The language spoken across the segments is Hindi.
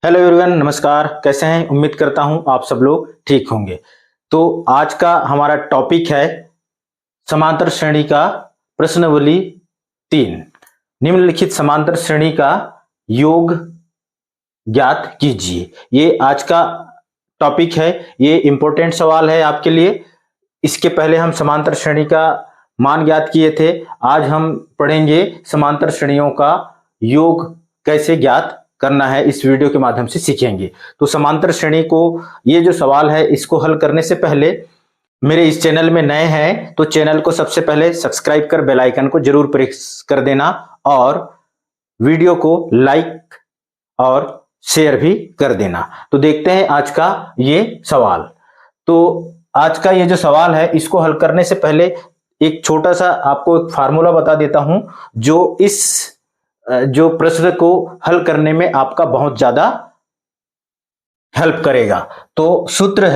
हेलो एवरीवन, नमस्कार। कैसे हैं? उम्मीद करता हूं आप सब लोग ठीक होंगे। तो आज का हमारा टॉपिक है समांतर श्रेणी का प्रश्नावली 3। निम्नलिखित समांतर श्रेणी का योग ज्ञात कीजिए। ये आज का टॉपिक है। ये इंपॉर्टेंट सवाल है आपके लिए। इसके पहले हम समांतर श्रेणी का मान ज्ञात किए थे। आज हम पढ़ेंगे समांतर श्रेणियों का योग कैसे ज्ञात करना है, इस वीडियो के माध्यम से सीखेंगे। तो समांतर श्रेणी को, ये जो सवाल है, इसको हल करने से पहले मेरे इस चैनल में नए हैं तो चैनल को सबसे पहले सब्सक्राइब कर बेल आइकन को जरूर प्रेस कर देना और वीडियो को लाइक और शेयर भी कर देना। तो देखते हैं आज का ये सवाल। तो आज का ये जो सवाल है, इसको हल करने से पहले एक छोटा सा आपको एक फार्मूला बता देता हूं जो इस जो प्रश्न को हल करने में आपका बहुत ज्यादा हेल्प करेगा। तो सूत्र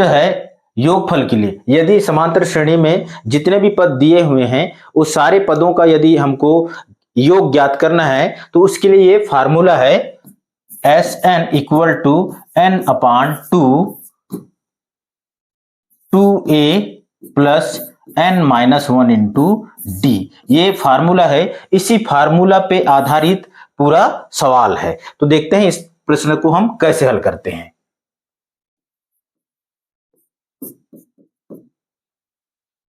है योगफल के लिए। यदि समांतर श्रेणी में जितने भी पद दिए हुए हैं उस सारे पदों का यदि हमको योग ज्ञात करना है तो उसके लिए ये फार्मूला है Sn equal to n upon 2a plus n-1 into d. ये फार्मूला है। इसी फार्मूला पे आधारित पूरा सवाल है। तो देखते हैं इस प्रश्न को हम कैसे हल करते हैं।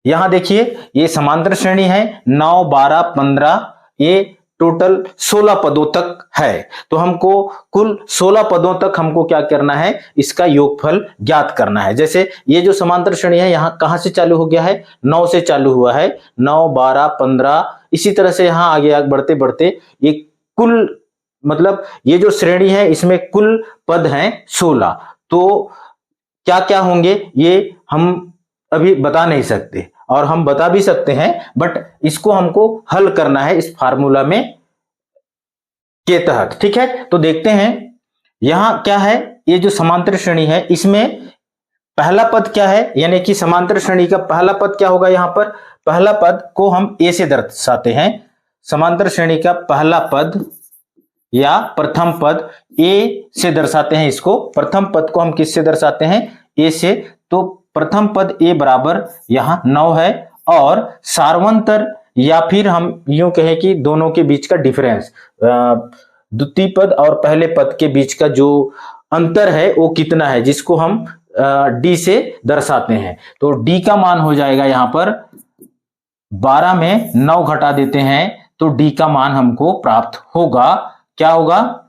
यहां देखिए, ये समांतर श्रेणी है। 9, 12, 15, ये टोटल 16 पदों तक है। तो हमको कुल 16 पदों तक हमको क्या करना है, इसका योगफल ज्ञात करना है। जैसे ये जो समांतर श्रेणी है, यहां कहां से चालू हो गया है, 9 से चालू हुआ है। 9, 12, 15, इसी तरह से यहां आगे बढ़ते बढ़ते ये कुल, मतलब ये जो श्रेणी है इसमें कुल पद हैं 16। तो क्या क्या होंगे ये हम अभी बता नहीं सकते, और हम बता भी सकते हैं बट इसको हमको हल करना है इस फार्मूला में के तहत। ठीक है, तो देखते हैं यहां क्या है। ये जो समांतर श्रेणी है इसमें पहला पद क्या है, यानी कि समांतर श्रेणी का पहला पद क्या होगा। यहां पर पहला पद को हम ए से दर्शाते हैं। समांतर श्रेणी का पहला पद या प्रथम पद ए से दर्शाते हैं। इसको प्रथम पद को हम किससे दर्शाते हैं, ए से। तो प्रथम पद ए बराबर यहां 9 है, और सार्वंतर या फिर हम यूं कहें कि दोनों के बीच का डिफरेंस, द्वितीय पद और पहले पद के बीच का जो अंतर है वो कितना है, जिसको हम डी से दर्शाते हैं। तो डी का मान हो जाएगा यहां पर 12 में 9 घटा देते हैं तो डी का मान हमको प्राप्त होगा। क्या होगा,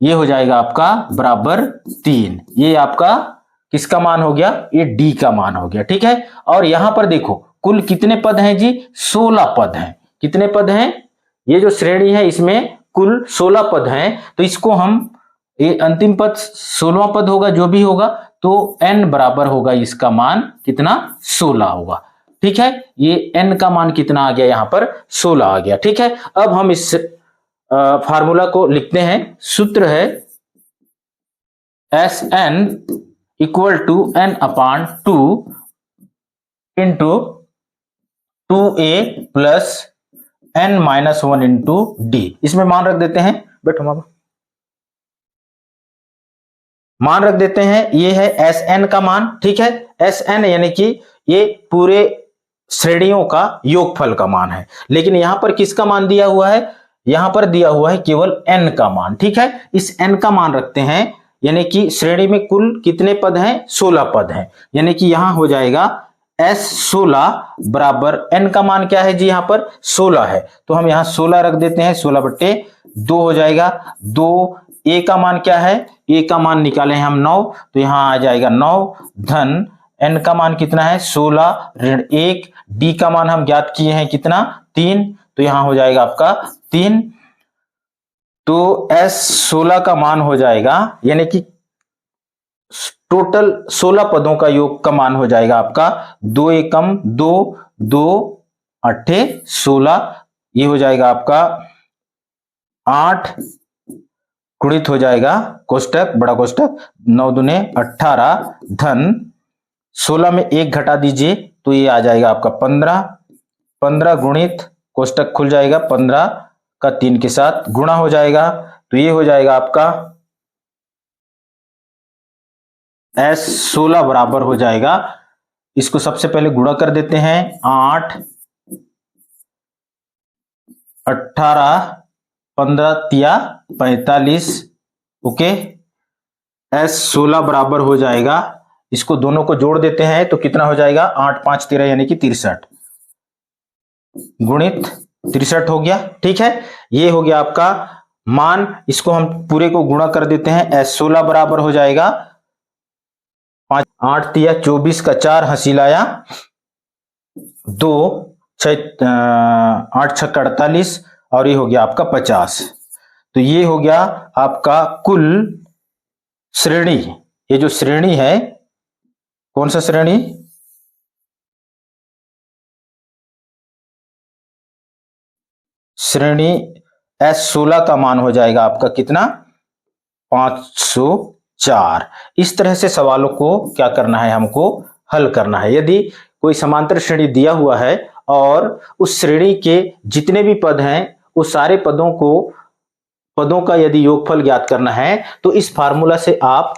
ये हो जाएगा आपका बराबर 3। ये आपका किसका मान हो गया, ये डी का मान हो गया। ठीक है, और यहां पर देखो कुल कितने पद हैं जी, 16 पद हैं। कितने पद हैं, ये जो श्रेणी है इसमें कुल 16 पद हैं। तो इसको हम, ये अंतिम पद 16वां पद होगा जो भी होगा, तो n बराबर होगा इसका मान कितना, 16 होगा। ठीक है, ये n का मान कितना आ गया, यहां पर 16 आ गया। ठीक है, अब हम इस फार्मूला को लिखते हैं। सूत्र है Sn equal to n upon 2 into 2a plus n-1 into d. इसमें मान रख देते हैं, बैठो मामा, मान रख देते हैं। ये है Sn का मान। ठीक है, Sn यानी कि ये पूरे श्रेणियों का योगफल का मान है। लेकिन यहां पर किसका मान दिया हुआ है, यहां पर दिया हुआ है केवल n का मान। ठीक है, इस n का मान रखते हैं, यानी कि श्रेणी में कुल कितने पद हैं, 16 पद हैं। यानी कि यहां हो जाएगा S16 बराबर n का मान क्या है जी, यहां पर 16 है। तो हम यहां 16 रख देते हैं, 16/2 हो जाएगा। 2 a का मान क्या है, a का मान निकाले हैं हम 9, तो यहां आ जाएगा 9 धन n का मान कितना है, 16 ऋण 1। d का मान हम ज्ञात किए हैं कितना, 3, तो यहां हो जाएगा आपका 3। तो S16 का मान हो जाएगा, यानी कि टोटल 16 पदों का योग का मान हो जाएगा आपका 2 एकम 2, 2 अट्ठे 16। ये हो जाएगा आपका 8 गुणित हो जाएगा कोष्टक, बड़ा कोष्टक, 9 दूने 18 धन 16 में 1 घटा दीजिए तो ये आ जाएगा आपका 15। 15 गुणित कोष्टक खुल जाएगा, 15 का 3 के साथ गुणा हो जाएगा, तो ये हो जाएगा आपका S16 बराबर हो जाएगा, इसको सबसे पहले गुणा कर देते हैं, 8 18 15 तिया 45। ओके, S16 बराबर हो जाएगा, इसको दोनों को जोड़ देते हैं तो कितना हो जाएगा, 8 5 13 यानी कि 63 गुणित 63 हो गया। ठीक है, ये हो गया आपका मान। इसको हम पूरे को गुणा कर देते हैं, S16 बराबर हो जाएगा 5 8 तिया 24 का 4 हंसी लाया 2 6 8 6 48 और ये हो गया आपका 50। तो ये हो गया आपका कुल श्रेणी। ये जो श्रेणी है, कौन सा श्रेणी, श्रेणी S16 का मान हो जाएगा आपका कितना, 504। इस तरह से सवालों को क्या करना है, हमको हल करना है। यदि कोई समांतर श्रेणी दिया हुआ है और उस श्रेणी के जितने भी पद हैं उस सारे पदों का यदि योगफल ज्ञात करना है तो इस फार्मूला से आप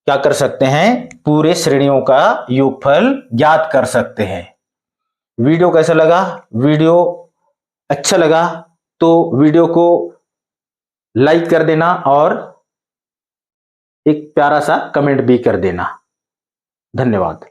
क्या कर सकते हैं, पूरे श्रेणियों का योगफल ज्ञात कर सकते हैं। वीडियो कैसा लगा, वीडियो अच्छा लगा तो वीडियो को लाइक कर देना और एक प्यारा सा कमेंट भी कर देना। धन्यवाद।